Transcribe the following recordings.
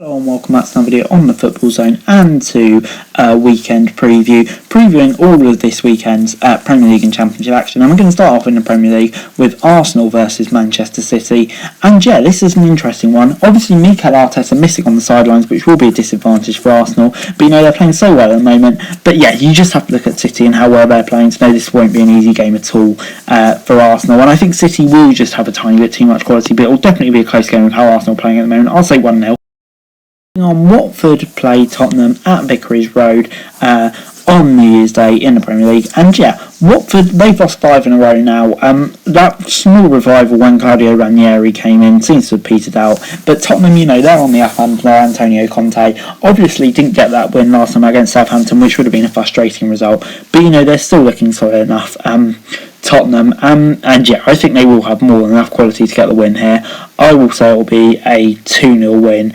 Hello and welcome back to another video on the Football Zone and to weekend previewing all of this weekend's Premier League and Championship action. And we're going to start off in the Premier League with Arsenal versus Manchester City. And yeah, this is an interesting one. Obviously, Mikel Arteta missing on the sidelines, which will be a disadvantage for Arsenal. But you know, they're playing so well at the moment. But yeah, you just have to look at City and how well they're playing to know this won't be an easy game at all for Arsenal. And I think City will just have a tiny bit too much quality, but it will definitely be a close game with how Arsenal are playing at the moment. I'll say 1-0. On Watford play Tottenham at Vicarage Road on New Year's Day in the Premier League, and yeah, Watford, they've lost 5 in a row now. That small revival when Claudio Ranieri came in seems to have petered out, but Tottenham, you know, they're on the up under Antonio Conte. Obviously didn't get that win last time against Southampton, which would have been a frustrating result, but you know, they're still looking solid enough. Tottenham, and yeah, I think they will have more than enough quality to get the win here. I will say it will be a 2-0 win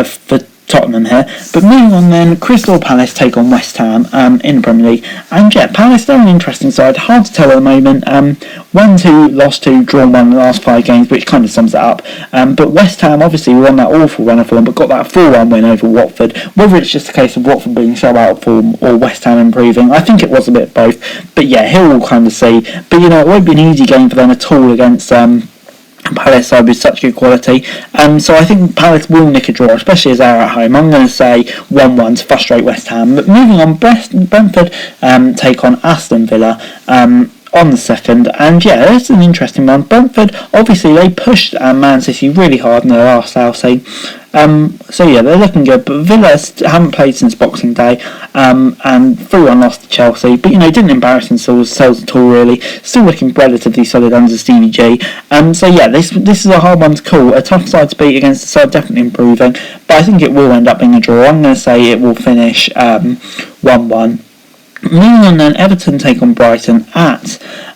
for Tottenham here. But moving on then, Crystal Palace take on West Ham in the Premier League. And yeah, Palace, they're an interesting side. Hard to tell at the moment. 1-2, lost 2, drawn 1 in the last 5 games, which kind of sums it up. But West Ham obviously were on that awful run of form, but got that 4-1 win over Watford. Whether it's just a case of Watford being so out of form or West Ham improving, I think it was a bit of both. But yeah, here we'll kind of see. But you know, it won't be an easy game for them at all against Palace side with such good quality, so I think Palace will nick a draw, especially as they're at home. I'm going to say 1-1 to frustrate West Ham. But moving on, Brentford take on Aston Villa on the 2nd, and yeah, that's an interesting one. Brentford, obviously they pushed Man City really hard in their last outing. So yeah, they're looking good, but Villa haven't played since Boxing Day, and 3-1 lost to Chelsea, but you know, didn't embarrass themselves at all really, still looking relatively solid under Stevie G. So yeah, this is a hard one to call, a tough side to beat against a side definitely improving, but I think it will end up being a draw. I'm going to say it will finish 1-1. Moving on then, Everton take on Brighton at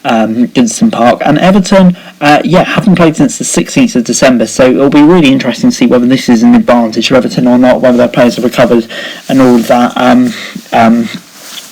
Goodison Park, and Everton haven't played since the 16th of December, so it'll be really interesting to see whether this is an advantage for Everton or not, whether their players have recovered and all of that.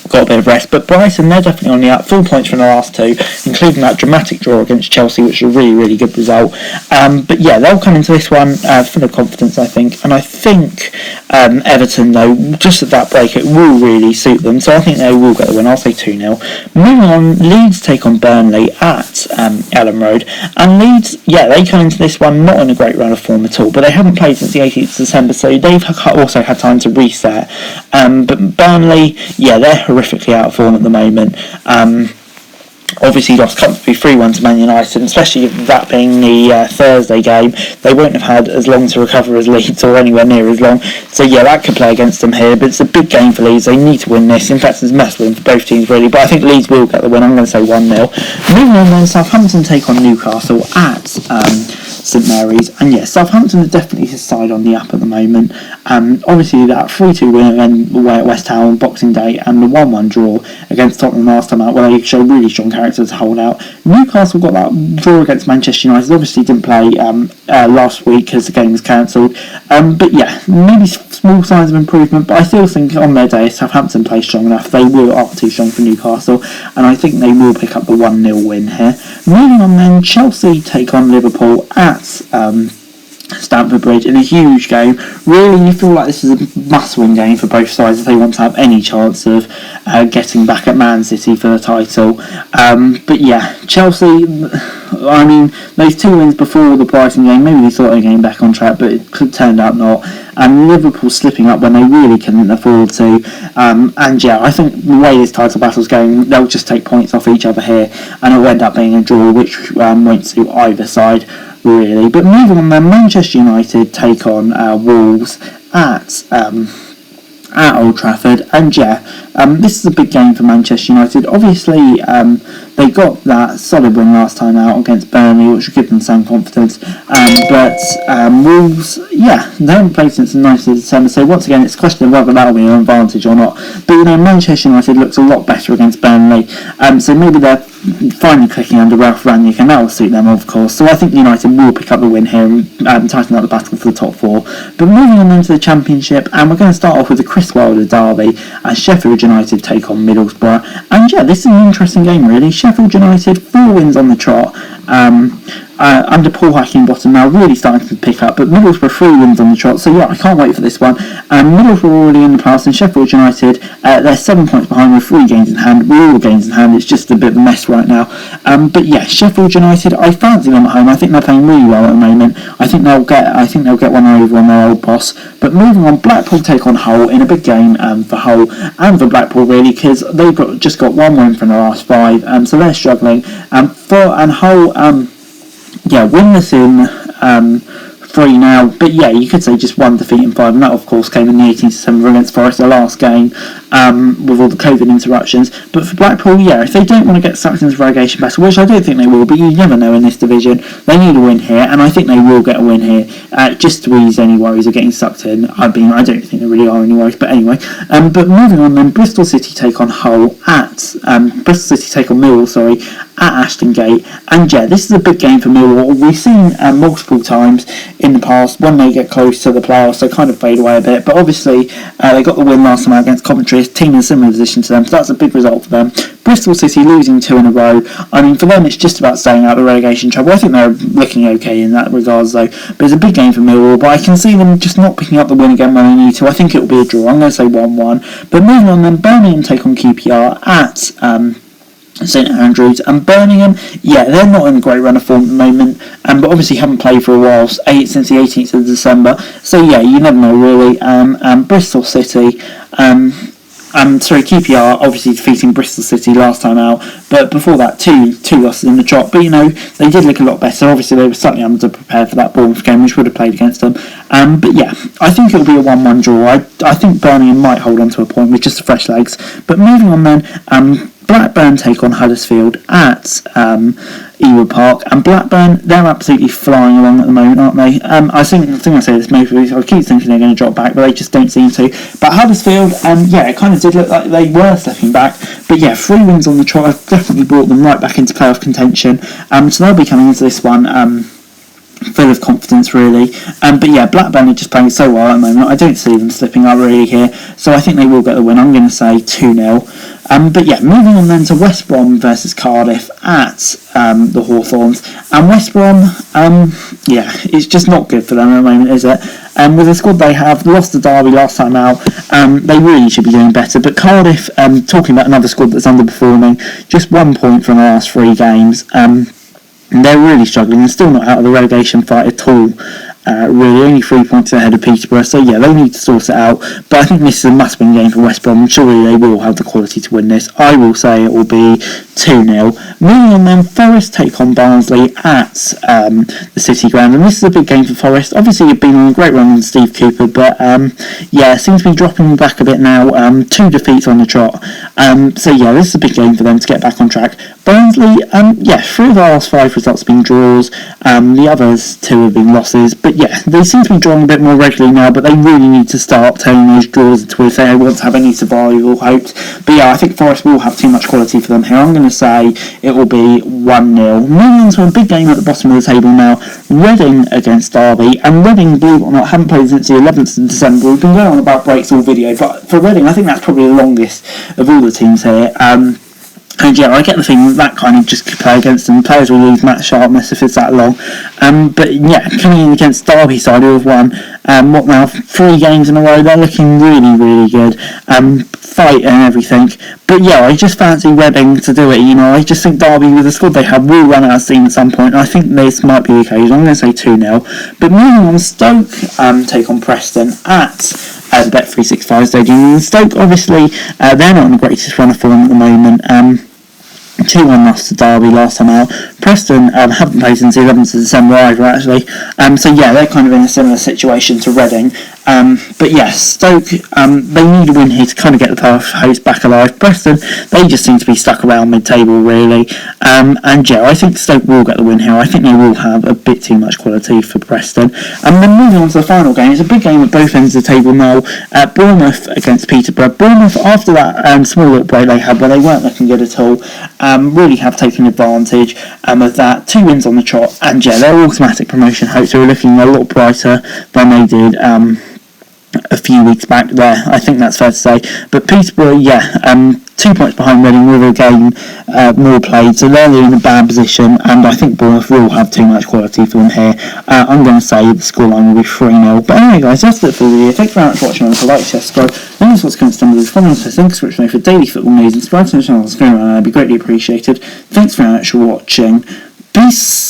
Got a bit of rest, but Brighton, they're definitely on the up, 4 points from the last 2, including that dramatic draw against Chelsea, which was a really, really good result. But yeah, they'll come into this one full of confidence, I think, and I think Everton, though, just at that break, it will really suit them, so I think they will get the win. I'll say 2-0. Moving on, Leeds take on Burnley at Elland Road, and Leeds, yeah, they come into this one not in a great run of form at all, but they haven't played since the 18th of December, so they've also had time to reset. But Burnley, yeah, they're horrifically out of form at the moment. Obviously lost comfortably 3-1 to Man United, especially that being the Thursday game. They won't have had as long to recover as Leeds, or anywhere near as long. So yeah, that could play against them here, but it's a big game for Leeds. They need to win this. In fact, it's a must win for both teams really, but I think Leeds will get the win. I'm going to say 1-0. Moving on then, Southampton take on Newcastle at St Mary's, and yeah, Southampton are definitely his side on the up at the moment. Obviously that 3-2 win away at West Ham on Boxing Day, and the 1-1 draw against Tottenham last time out, where they show really strong character to hold out. Newcastle got that draw against Manchester United, obviously didn't play last week because the game was cancelled, but yeah, maybe small signs of improvement, but I still think on their day, if Southampton play strong enough, they will up too strong for Newcastle, and I think they will pick up the 1-0 win here. Moving on then, Chelsea take on Liverpool at Stamford Bridge in a huge game. Really, you feel like this is a must-win game for both sides if they want to have any chance of getting back at Man City for the title. But yeah, Chelsea, I mean, those 2 wins before the Brighton game, maybe they thought they were getting back on track, but it turned out not. And Liverpool slipping up when they really couldn't afford to. And yeah, I think the way this title battle's going, they'll just take points off each other here, and it'll end up being a draw, which won't suit either side really. But moving on then, Manchester United take on Wolves at Old Trafford, and yeah, this is a big game for Manchester United. Obviously, they got that solid win last time out against Burnley, which will give them some confidence. But Wolves, yeah, they haven't played since the 9th of December, so once again, it's a question of whether that'll be an advantage or not. But you know, Manchester United looks a lot better against Burnley, so maybe they're finally clicking under Ralph Rangnick, and that will suit them, of course. So I think United will pick up the win here and tighten up the battle for the top 4. But moving on into the Championship, and we're going to start off with the Chris Wilder derby as Sheffield United take on Middlesbrough. And yeah, this is an interesting game really. Sheffield United, 4 wins on the trot, under Paul Heckingbottom now really starting to pick up, but Middlesbrough 3 wins on the trot, so yeah, I can't wait for this one. Middlesbrough already in the past, and Sheffield United, they're 7 points behind with 3 games in hand. With all the games in hand, it's just a bit of a mess right now. But yeah, Sheffield United, I fancy them at home. I think they're playing really well at the moment. I think they'll get one over on their old boss. But moving on, Blackpool take on Hull in a big game for Hull and for Blackpool really, because they've just got 1 win from the last 5, so they're struggling. And Hull, winless in 3 now, but yeah, you could say just 1 defeat in 5, and that of course came in the 18th December against Forest, their last game, with all the COVID interruptions. But for Blackpool, yeah, if they don't want to get sucked into relegation battle, which I don't think they will, but you never know in this division, they need a win here, and I think they will get a win here, just to ease any worries of getting sucked in. I don't think there really are any worries, but anyway. But moving on then, Bristol City take on Hull at, Bristol City take on Millwall, at Ashton Gate, and yeah, this is a big game for Millwall. We've seen multiple times in the past when they get close to the playoffs, they kind of fade away a bit, but obviously they got the win last time out against Coventry, a team in a similar position to them, so that's a big result for them. Bristol City losing 2 in a row, I mean, for them it's just about staying out of the relegation trouble. I think they're looking okay in that regards though, but it's a big game for Millwall, but I can see them just not picking up the win again when they need to. I think it will be a draw. I'm going to say 1-1, but moving on then, Birmingham take on QPR at St Andrews, and Birmingham, yeah, they're not in a great run of form at the moment, but obviously haven't played for a while, since the 18th of December, so yeah, you never know really. Bristol City, QPR obviously defeating Bristol City last time out, but before that two losses in the trot, but you know, they did look a lot better. Obviously they were slightly underprepared for that Bournemouth game, which would have played against them, but yeah, I think it'll be a 1-1 draw. I think Birmingham might hold on to a point with just the fresh legs. But moving on then, Blackburn take on Huddersfield at Ewood Park, and Blackburn, they're absolutely flying along at the moment, aren't they? I think I say this maybe, I keep thinking they're going to drop back, but they just don't seem to. But Huddersfield, it kind of did look like they were stepping back, but yeah, 3 wins on the trot have definitely brought them right back into playoff contention, so they'll be coming into this one full of confidence really, but yeah, Blackburn are just playing so well at the moment. I don't see them slipping up really here, so I think they will get the win. I'm going to say 2-0. But yeah, moving on then to West Brom versus Cardiff at the Hawthorns, and West Brom, it's just not good for them at the moment, is it? With the squad they have, lost to Derby last time out, they really should be doing better. But Cardiff, talking about another squad that's underperforming, just 1 point from the last 3 games. They're really struggling and still not out of the relegation fight at all. Really, only 3 points ahead of Peterborough, so yeah, they need to sort it out. But I think this is a must-win game for West Brom, and surely they will have the quality to win this. I will say it will be 2-0. Moving on then, Forest take on Barnsley at the City Ground, and this is a big game for Forest. Obviously, you've been on a great run with Steve Cooper, but seems to be dropping back a bit now. 2 defeats on the trot. So yeah, this is a big game for them to get back on track. Barnsley, 3 of the last 5 results have been draws. The others 2 have been losses, but yeah, they seem to be drawing a bit more regularly now, but they really need to start turning those draws into if they want to have any survival hopes. But yeah, I think Forest will have too much quality for them here. I'm going to say it will be 1-0. Moving on to a big game at the bottom of the table now, Reading against Derby, and Reading, believe it or not, haven't played since the 11th of December. We've been going on about breaks all video, but for Reading, I think that's probably the longest of all the teams here. And yeah, I get the thing that kind of just play against them. Players will lose match sharpness if it's that long. But yeah, coming in against Derby side who have won, 3 games in a row, they're looking really, really good. Fight and everything. But yeah, I just fancy Reading to do it, I just think Derby, with the squad they have, will run out of steam at some point. I think this might be the occasion. I'm going to say 2-0. But moving on, Stoke take on Preston at the Bet365 Stadium. And Stoke, obviously, they're not in the greatest run of form at the moment. 2-1 loss to Derby last time out. Preston haven't played since the 11th of December either, actually. So yeah, they're kind of in a similar situation to Reading. But yes, Stoke, they need a win here to kind of get the playoff hopes back alive. Preston, they just seem to be stuck around mid-table, really. And yeah, I think Stoke will get the win here. I think they will have a bit too much quality for Preston. And then moving on to the final game, it's a big game at both ends of the table now. Bournemouth against Peterborough. Bournemouth, after that small little break they had where they weren't looking good at all, really have taken advantage of that. 2 wins on the trot, and yeah, their automatic promotion hopes are looking a lot brighter than they did a few weeks back there. I think that's fair to say. But Peterborough, 2 points behind Reading with a game more played, so they're in a bad position, and I think Bournemouth will have too much quality for them here. I'm going to say the scoreline will be 3-0. But anyway, guys, that's it for the video. Thanks very much for watching. Remember to like, share, subscribe. Then what's coming to the following thanks for daily football news and subscribe to the channel. That'd be greatly appreciated. Thanks very much for watching. Peace.